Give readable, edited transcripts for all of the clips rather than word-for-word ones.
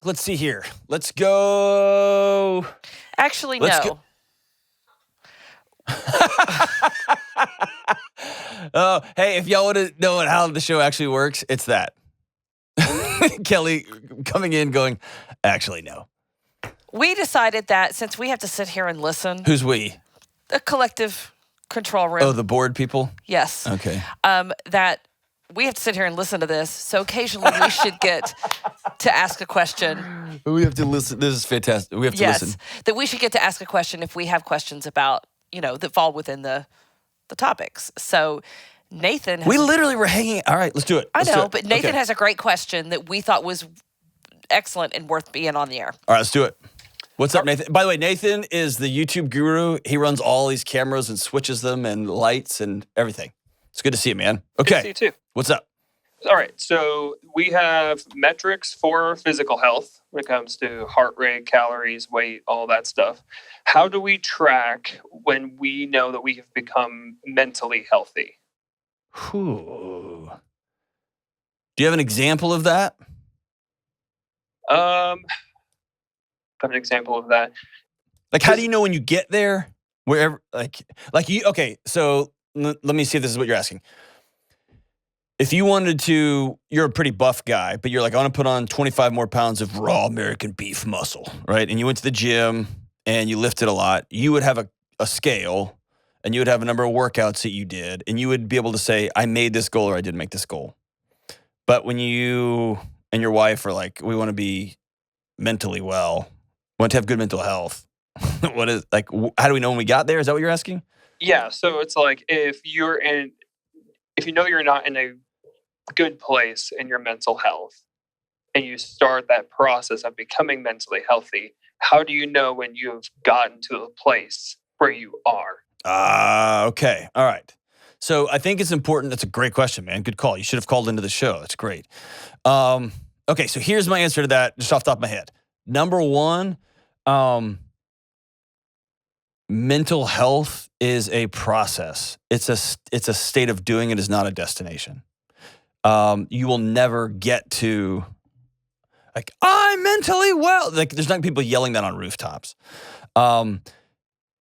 let's see here. Let's go. Actually, Let's no. Oh, hey, if y'all want to know how the show actually works, it's that. Kelly coming in going, actually, no. We decided that since we have to sit here and listen, Who's we? the collective control room. Oh, the board people? Yes. Okay. That we have to sit here and listen to this. So occasionally we should get to ask a question. We have to listen. This is fantastic. We have to listen. That we should get to ask a question if we have questions about, that fall within the topics. So Nathan has We literally were hanging. All right, let's do it. I Let's do know, it. but Nathan Okay. has a great question that we thought was excellent and worth being on the air. All right, let's do it. What's up, Nathan? By the way, Nathan is the YouTube guru. He runs all these cameras and switches them and lights and everything. It's good to see you, man. Okay. Good to see you too. What's up? All right, so we have metrics for physical health when it comes to heart rate, calories, weight, all that stuff. How do we track when we know that we have become mentally healthy? Whew. Do you have an example of that? Have an example of that. Like, how do you know when you get there? Wherever, like you. Okay, so let me see if this is what you're asking. If you wanted to, you're a pretty buff guy, but you're like, I want to put on 25 more pounds of raw American beef muscle, right? And you went to the gym and you lifted a lot. You would have a scale and you would have a number of workouts that you did, and you would be able to say, I made this goal or I didn't make this goal. But when you and your wife are like, we want to be mentally well, want to have good mental health. How do we know when we got there? Is that what you're asking? Yeah, so it's like if you know you're not in a good place in your mental health and you start that process of becoming mentally healthy, how do you know when you've gotten to a place where you are? Okay. All right. So I think it's important. That's a great question, man. Good call. You should have called into the show. That's great. Okay, so here's my answer to that just off the top of my head. Number one, mental health is a process. It's a state of doing. It is not a destination. You will never get to like, I'm mentally well. Like, there's not people yelling that on rooftops.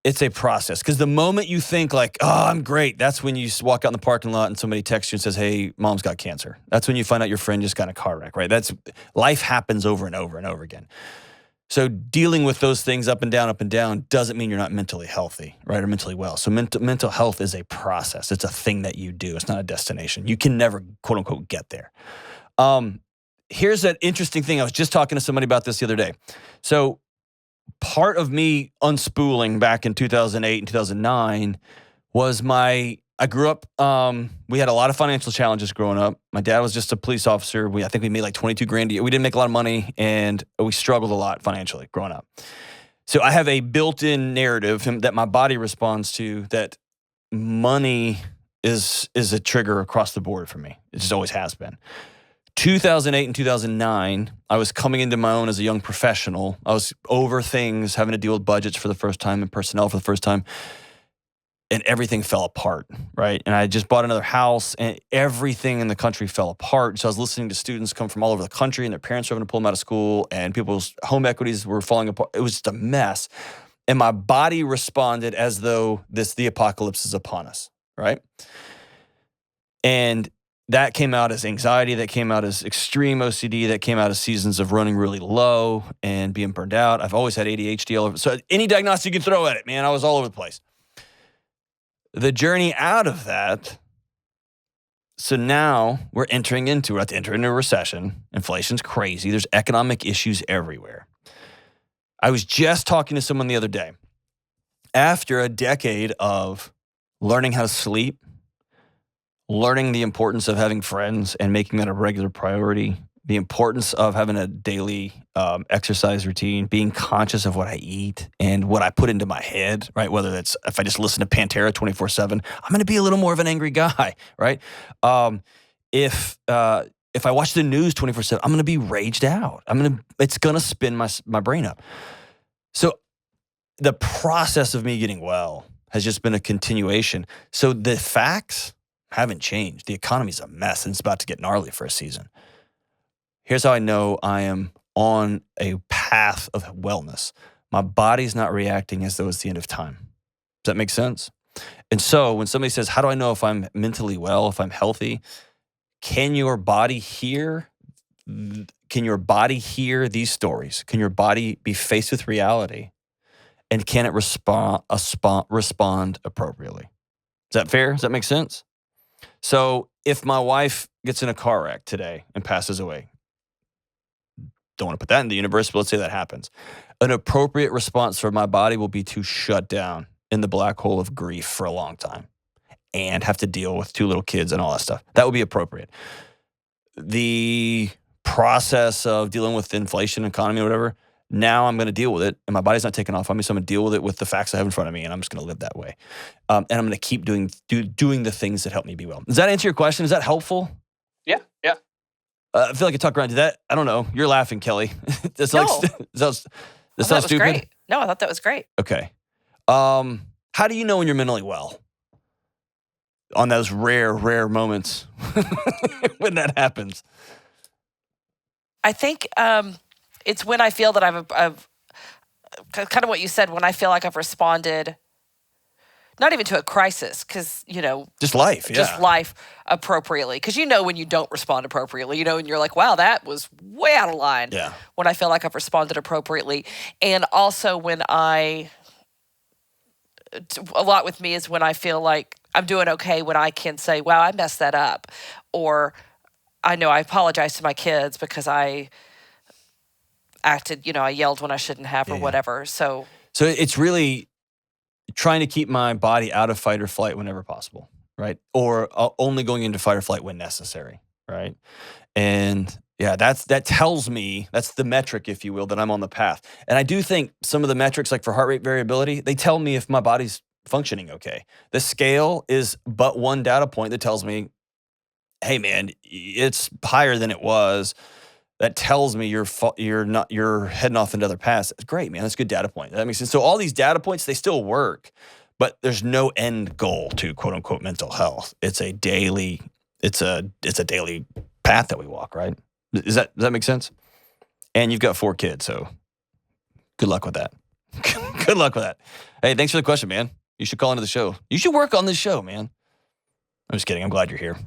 It's a process, because the moment you think like, oh, I'm great, that's when you walk out in the parking lot and somebody texts you and says, hey, mom's got cancer. That's when you find out your friend just got in a car wreck, right? Life happens over and over and over again. So dealing with those things up and down doesn't mean you're not mentally healthy, right? Or mentally well. So mental health is a process. It's a thing that you do. It's not a destination. You can never, quote unquote, get there. Here's an interesting thing. I was just talking to somebody about this the other day. So part of me unspooling back in 2008 and 2009 was I grew up, we had a lot of financial challenges growing up. My dad was just a police officer. I think we made like 22 grand a year. We didn't make a lot of money, and we struggled a lot financially growing up. So I have a built-in narrative that my body responds to, that money is a trigger across the board for me. It just always has been. 2008 and 2009, I was coming into my own as a young professional. I was over things, having to deal with budgets for the first time and personnel for the first time. And everything fell apart, right? And I just bought another house, and everything in the country fell apart. So I was listening to students come from all over the country, and their parents were having to pull them out of school, and people's home equities were falling apart. It was just a mess. And my body responded as though the apocalypse is upon us, right? And that came out as anxiety, that came out as extreme OCD, that came out as seasons of running really low and being burned out. I've always had ADHD all over. So any diagnostic you can throw at it, man, I was all over the place. The journey out of that, so now we're about to enter into a recession. Inflation's crazy. There's economic issues everywhere. I was just talking to someone the other day. After a decade of learning how to sleep, learning the importance of having friends and making that a regular priority, the importance of having a daily exercise routine, being conscious of what I eat and what I put into my head, right? Whether that's, if I just listen to Pantera 24/7, I'm going to be a little more of an angry guy, right? If I watch the news 24/7, I'm going to be raged out. It's going to spin my brain up. So the process of me getting well has just been a continuation. So the facts haven't changed. The economy's a mess, and it's about to get gnarly for a season. Here's how I know I am on a path of wellness. My body's not reacting as though it's the end of time. Does that make sense? And so when somebody says, how do I know if I'm mentally well, if I'm healthy? Can your body hear? Can your body hear these stories? Can your body be faced with reality? And can it respond appropriately? Is that fair? Does that make sense? So if my wife gets in a car wreck today and passes away, don't want to put that in the universe, but let's say that happens. An appropriate response for my body will be to shut down in the black hole of grief for a long time and have to deal with 2 little kids and all that stuff. That would be appropriate. The process of dealing with inflation, economy, or whatever, now I'm going to deal with it, and my body's not taking off on me, so I'm going to deal with it with the facts I have in front of me, and I'm just going to live that way. And I'm going to keep doing the things that help me be well. Does that answer your question? Is that helpful? Yeah. I feel like I talk around to that. I don't know. You're laughing, Kelly. That's No. sounds I thought it was stupid. great. No, I thought that was great. Okay. How do you know when you're mentally well? On those rare moments when that happens. I think it's when I feel that I've kind of what you said, when I feel like I've responded, not even to a crisis, because, Just life, yeah. just life appropriately. Because when you don't respond appropriately, and you're like, wow, that was way out of line. Yeah. When I feel like I've responded appropriately. And also when a lot with me is when I feel like I'm doing okay, when I can say, wow, I messed that up. Or I know I apologize to my kids because I acted, I yelled when I shouldn't have or whatever. So it's really trying to keep my body out of fight or flight whenever possible, right? Or only going into fight or flight when necessary, right? And yeah, that tells me, that's the metric, if you will, that I'm on the path. And I do think some of the metrics, like for heart rate variability, they tell me if my body's functioning okay. The scale is but one data point that tells me, hey man, it's higher than it was. That tells me you're heading off into other paths. It's great, man. That's a good data point. That makes sense. So all these data points, they still work, but there's no end goal to quote unquote mental health. It's a daily path that we walk, right? Does that make sense? And you've got 4 kids, so good luck with that. Good luck with that. Hey, thanks for the question, man. You should call into the show. You should work on this show, man. I'm just kidding. I'm glad you're here.